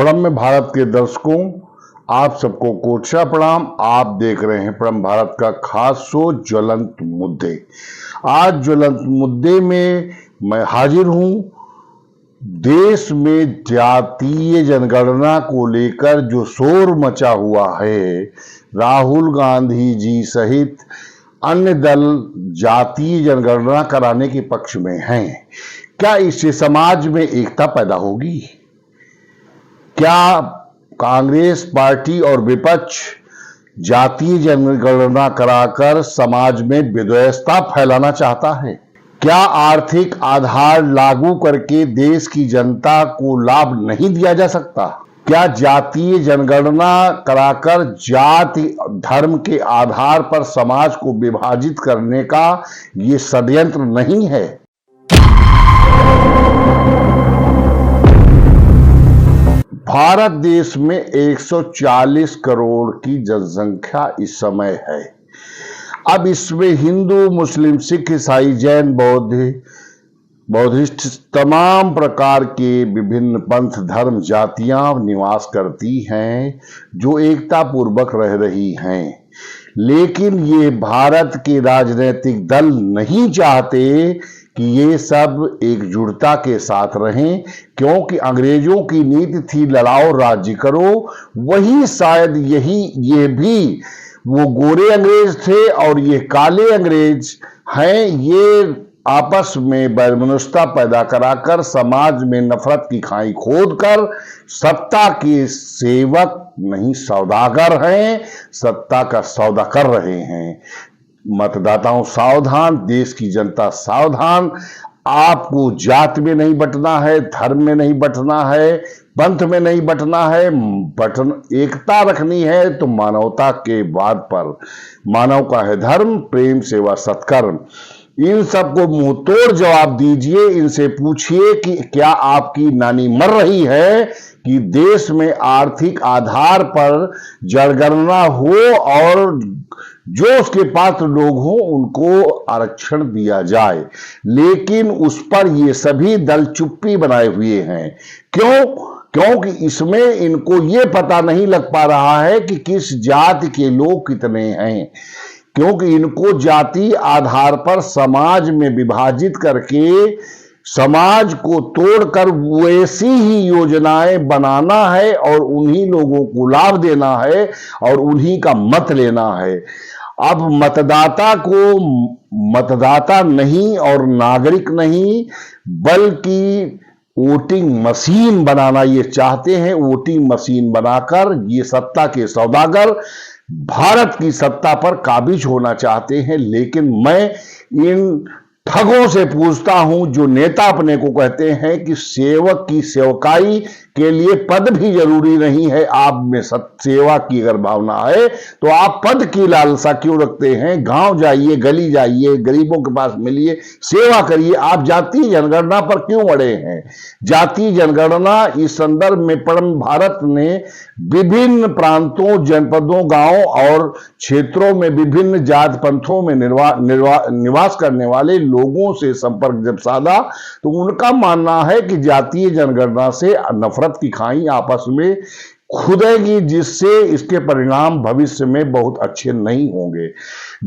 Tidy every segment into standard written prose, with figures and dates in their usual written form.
ब्रह्म भारत के दर्शकों, आप सबको कोटशा प्रणाम। आप देख रहे हैं ब्रह्म भारत का खास शो ज्वलंत मुद्दे। आज ज्वलंत मुद्दे में मैं हाजिर हूं। देश में जातीय जनगणना को लेकर जो शोर मचा हुआ है, राहुल गांधी जी सहित अन्य दल जातीय जनगणना कराने के पक्ष में हैं। क्या इससे समाज में एकता पैदा होगी? क्या कांग्रेस पार्टी और विपक्ष जातीय जनगणना कराकर समाज में विद्वेषता फैलाना चाहता है? क्या आर्थिक आधार लागू करके देश की जनता को लाभ नहीं दिया जा सकता? क्या जातीय जनगणना कराकर जाति धर्म के आधार पर समाज को विभाजित करने का ये षड्यंत्र नहीं है? भारत देश में 140 करोड़ की जनसंख्या इस समय है। अब इसमें हिंदू, मुस्लिम, सिख, ईसाई, जैन, बौद्धिस्ट तमाम प्रकार के विभिन्न पंथ, धर्म, जातियां निवास करती हैं जो एकता पूर्वक रह रही हैं। लेकिन ये भारत के राजनीतिक दल नहीं चाहते कि ये सब एकजुटता के साथ रहें, क्योंकि अंग्रेजों की नीति थी लड़ाओ राज्य करो। वही शायद ये भी वो गोरे अंग्रेज थे और ये काले अंग्रेज हैं। ये आपस में वैमनस्यता पैदा कराकर समाज में नफरत की खाई खोदकर सत्ता के सेवक नहीं सौदागर हैं, सत्ता का सौदा कर रहे हैं। मतदाताओं सावधान, देश की जनता सावधान। आपको जात में नहीं बंटना है, धर्म में नहीं बंटना है, पंथ में नहीं बंटना है, एकता रखनी है तो मानवता के बाद पर। मानव का है धर्म, प्रेम, सेवा, सत्कर्म। इन सबको मुंह तोड़ जवाब दीजिए। इनसे पूछिए कि क्या आपकी नानी मर रही है कि देश में आर्थिक आधार पर जनगणना हो और जो उसके पास लोग हों उनको आरक्षण दिया जाए। लेकिन उस पर ये सभी दल चुप्पी बनाए हुए हैं। क्यों? क्योंकि इसमें इनको ये पता नहीं लग पा रहा है कि किस जाति के लोग कितने हैं। क्योंकि इनको जाति आधार पर समाज में विभाजित करके समाज को तोड़कर वैसी ही योजनाएं बनाना है और उन्हीं लोगों को लाभ देना है और उन्हीं का मत लेना है। अब मतदाता को मतदाता नहीं और नागरिक नहीं बल्कि वोटिंग मशीन बनाना ये चाहते हैं। वोटिंग मशीन बनाकर ये सत्ता के सौदागर भारत की सत्ता पर काबिज होना चाहते हैं। लेकिन मैं इन ठगों से पूछता हूं जो नेता अपने को कहते हैं कि सेवक की सेवकाई के लिए पद भी जरूरी नहीं है। आप में सेवा की अगर भावना है तो आप पद की लालसा क्यों रखते हैं? गांव जाइए, गली जाइए, गरीबों के पास मिलिए, सेवा करिए। आप जातीय जनगणना पर क्यों अड़े हैं? जातीय जनगणना इस संदर्भ में परम भारत ने विभिन्न प्रांतों, जनपदों, गांव और क्षेत्रों में विभिन्न जात पंथों में निवास करने वाले लोगों से संपर्क जब साधा तो उनका मानना है कि जातीय जनगणना से नफरत की खाई आपस में खुदेगी, जिससे इसके परिणाम भविष्य में बहुत अच्छे नहीं होंगे।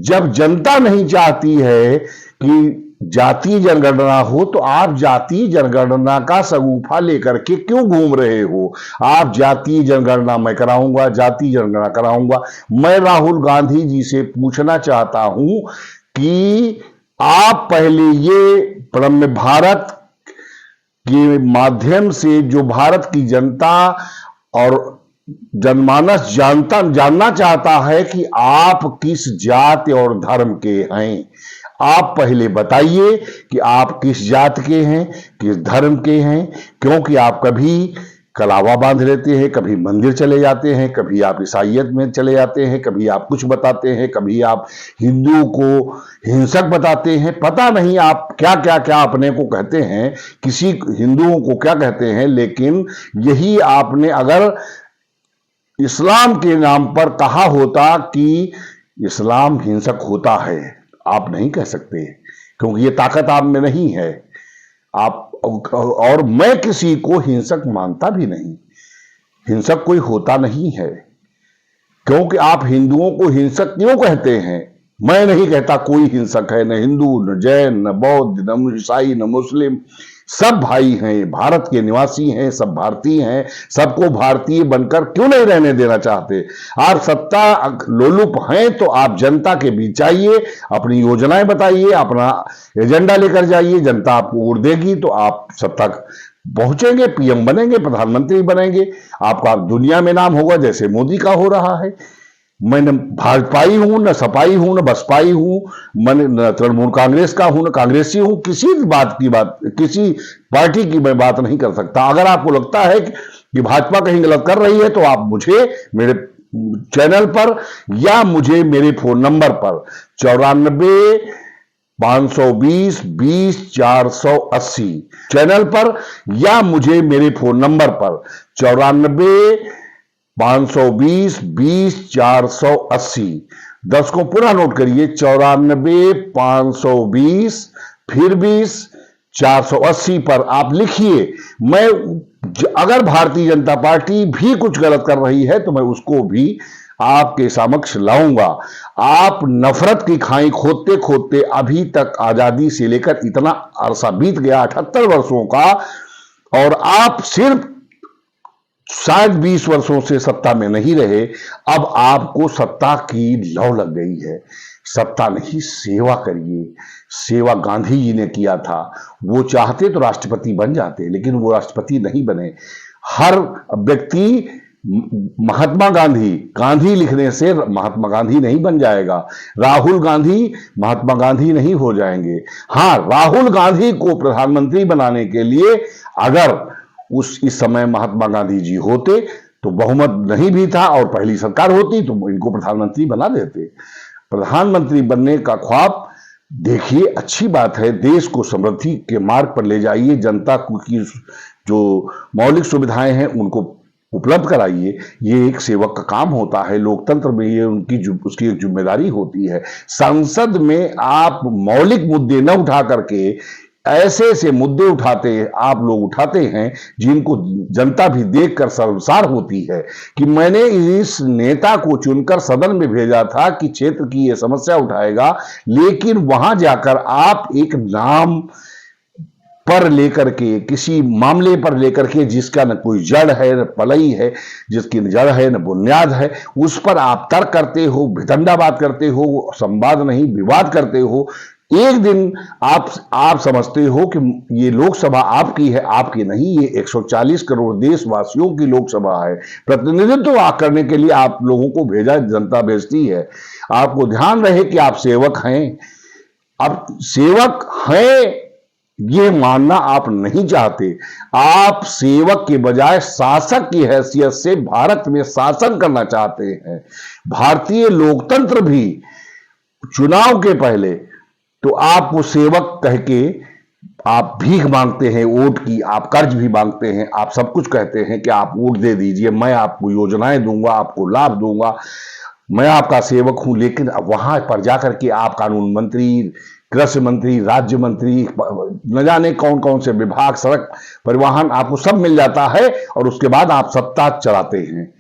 जब जनता नहीं चाहती है कि जातीय जनगणना हो तो आप जातीय जनगणना का सगुफा लेकर के क्यों घूम रहे हो? आप जातीय जनगणना मैं कराऊंगा, जातीय जनगणना कराऊंगा। मैं राहुल गांधी जी से पूछना चाहता हूं कि आप पहले ये ब्रह्म भारत के माध्यम से जो भारत की जनता और जनमानस जानना चाहता है कि आप किस जाति और धर्म के हैं। आप पहले बताइए कि आप किस जाति के हैं, किस धर्म के हैं। क्योंकि आप कभी कलावा बांध लेते हैं, कभी मंदिर चले जाते हैं, कभी आप ईसाइयत में चले जाते हैं, कभी आप कुछ बताते हैं, कभी आप हिंदुओं को हिंसक बताते हैं। पता नहीं आप क्या क्या क्या अपने को कहते हैं, किसी हिंदुओं को क्या कहते हैं। लेकिन यही आपने अगर इस्लाम के नाम पर कहा होता कि इस्लाम हिंसक होता है, आप नहीं कह सकते क्योंकि ये ताकत आप में नहीं है। आप और मैं किसी को हिंसक मानता भी नहीं। हिंसक कोई होता नहीं है। क्योंकि आप हिंदुओं को हिंसक क्यों कहते हैं? मैं नहीं कहता कोई हिंसक है, न हिंदू, न जैन, न बौद्ध, न ईसाई, न मुस्लिम। सब भाई हैं, भारत के निवासी हैं, सब भारतीय हैं। सबको भारतीय बनकर क्यों नहीं रहने देना चाहते? आप सत्ता लोलुप हैं तो आप जनता के बीच आइए, अपनी योजनाएं बताइए, अपना एजेंडा लेकर जाइए। जनता आपको वोट देगी तो आप सत्ता पहुंचेंगे, पीएम बनेंगे, प्रधानमंत्री बनेंगे, आपका दुनिया में नाम होगा जैसे मोदी का हो रहा है। मैं न भाजपाई हूं, न सपाई हूं, न बसपाई हूं, मैं न तृणमूल कांग्रेस का हूं, न कांग्रेसी हूं। किसी पार्टी की मैं बात नहीं कर सकता। अगर आपको लगता है कि भाजपा कहीं गलत कर रही है तो आप मुझे मेरे चैनल पर या मुझे मेरे फोन नंबर पर 94 520 20 480 चैनल पर या मुझे मेरे फोन नंबर पर 94 520 20 480 10 को पुनः नोट करिए। 94 520 फिर 20 480 पर आप लिखिए। मैं अगर भारतीय जनता पार्टी भी कुछ गलत कर रही है तो मैं उसको भी आपके समक्ष लाऊंगा। आप नफरत की खाई खोदते खोदते अभी तक आजादी से लेकर इतना अरसा बीत गया, 78 वर्षों का, और आप सिर्फ शायद 20 वर्षों से सत्ता में नहीं रहे। अब आपको सत्ता की लौ लग गई है। सत्ता नहीं, सेवा करिए। सेवा गांधी जी ने किया था। वो चाहते तो राष्ट्रपति बन जाते, लेकिन वो राष्ट्रपति नहीं बने। हर व्यक्ति महात्मा गांधी लिखने से महात्मा गांधी नहीं बन जाएगा। राहुल गांधी महात्मा गांधी नहीं हो जाएंगे। हां, राहुल गांधी को प्रधानमंत्री बनाने के लिए अगर इस समय महात्मा गांधी जी होते तो बहुमत नहीं भी था और पहली सरकार होती तो इनको प्रधानमंत्री बना देते। प्रधानमंत्री बनने का ख्वाब देखिए, अच्छी बात है। देश को समृद्धि के मार्ग पर ले जाइए। जनता की जो मौलिक सुविधाएं हैं उनको उपलब्ध कराइए। ये एक सेवक का काम होता है। लोकतंत्र में ये उसकी एक जिम्मेदारी होती है। संसद में आप मौलिक मुद्दे न उठा करके ऐसे ऐसे मुद्दे आप लोग उठाते हैं जिनको जनता भी देखकर शर्मसार होती है कि मैंने इस नेता को चुनकर सदन में भेजा था कि क्षेत्र की यह समस्या उठाएगा, लेकिन वहां जाकर आप एक नाम पर लेकर के, किसी मामले पर लेकर के जिसका न कोई जड़ है न पलई है, जिसकी न जड़ है न बुनियाद है, उस पर आप तर्क करते हो, भितंडावाद करते हो, संवाद नहीं विवाद करते हो। एक दिन आप समझते हो कि ये लोकसभा आपकी है, आपकी नहीं। ये 140 करोड़ देशवासियों की लोकसभा है। प्रतिनिधित्व करने के लिए आप लोगों को भेजा, जनता भेजती है। आपको ध्यान रहे कि आप सेवक हैं। अब सेवक हैं ये मानना आप नहीं चाहते। आप सेवक के बजाय शासक की हैसियत से भारत में शासन करना चाहते हैं। भारतीय लोकतंत्र भी चुनाव के पहले तो आपको सेवक कह के आप भीख मांगते हैं वोट की, आप कर्ज भी मांगते हैं, आप सब कुछ कहते हैं कि आप वोट दे दीजिए, मैं आपको योजनाएं दूंगा, आपको लाभ दूंगा, मैं आपका सेवक हूं। लेकिन वहां पर जाकर के आप कानून मंत्री, कृषि मंत्री, राज्य मंत्री, न जाने कौन कौन से विभाग, सड़क परिवहन, आपको सब मिल जाता है और उसके बाद आप सत्ता चलाते हैं।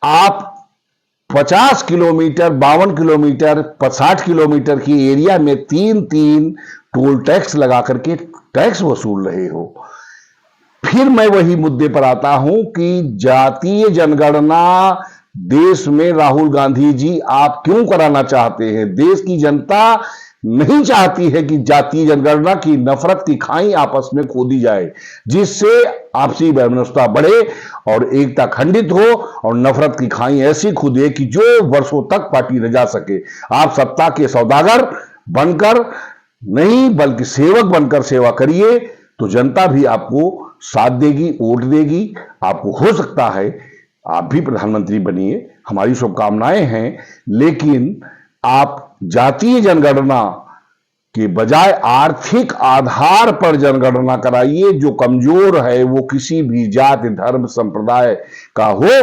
आप 50 किलोमीटर, 52 किलोमीटर, 60 किलोमीटर की एरिया में 3 टोल टैक्स लगा करके टैक्स वसूल रहे हो। फिर मैं वही मुद्दे पर आता हूं कि जातीय जनगणना देश में राहुल गांधी जी आप क्यों कराना चाहते हैं? देश की जनता नहीं चाहती है कि जातीय जनगणना की नफरत की खाई आपस में खोदी जाए, जिससे आपसी वैमनस्यता बढ़े और एकता खंडित हो और नफरत की खाई ऐसी खुदे कि जो वर्षों तक पार्टी न जा सके। आप सत्ता के सौदागर बनकर नहीं बल्कि सेवक बनकर सेवा करिए तो जनता भी आपको साथ देगी, वोट देगी। आपको हो सकता है आप भी प्रधानमंत्री बनिए, हमारी शुभकामनाएं हैं। लेकिन आप जातीय जनगणना के बजाय आर्थिक आधार पर जनगणना कराइए। जो कमजोर है वो किसी भी जाति, धर्म, संप्रदाय का हो,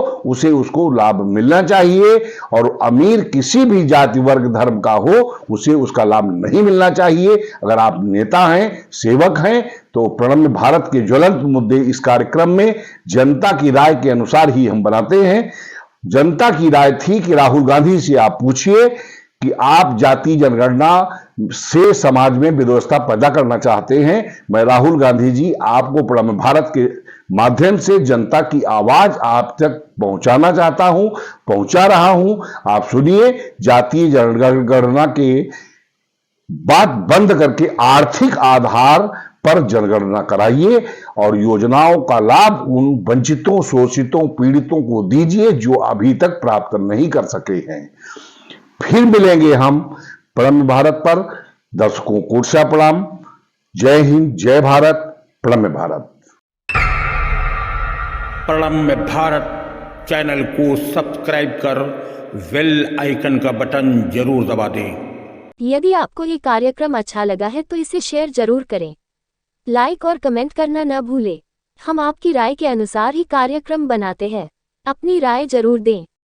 उसको लाभ मिलना चाहिए, और अमीर किसी भी जाति, वर्ग, धर्म का हो, उसे उसका लाभ नहीं मिलना चाहिए। अगर आप नेता हैं, सेवक हैं, तो प्रणम्य भारत के ज्वलंत मुद्दे इस कार्यक्रम में जनता की राय के अनुसार ही हम बनाते हैं। जनता की राय थी कि राहुल गांधी से आप पूछिए कि आप जाति जनगणना से समाज में व्यवस्था पैदा करना चाहते हैं। मैं राहुल गांधी जी आपको प्रणम्य भारत के माध्यम से जनता की आवाज आप तक पहुंचाना चाहता हूं, पहुंचा रहा हूं। आप सुनिए, जातीय जनगणना के बात बंद करके आर्थिक आधार पर जनगणना कराइए और योजनाओं का लाभ उन वंचितों, शोषितों, पीड़ितों को दीजिए जो अभी तक प्राप्त नहीं कर सके हैं। फिर मिलेंगे हम प्रणम्य भारत पर। दर्शकों को कोटि प्रणाम। जय हिंद, जय भारत, प्रणम्य भारत। प्रणम्य भारत चैनल को सब्सक्राइब कर बेल आइकन का बटन जरूर दबा दें। यदि आपको ये कार्यक्रम अच्छा लगा है तो इसे शेयर जरूर करें। लाइक और कमेंट करना न भूलें। हम आपकी राय के अनुसार ही कार्यक्रम बनाते हैं। अपनी राय जरूर दें।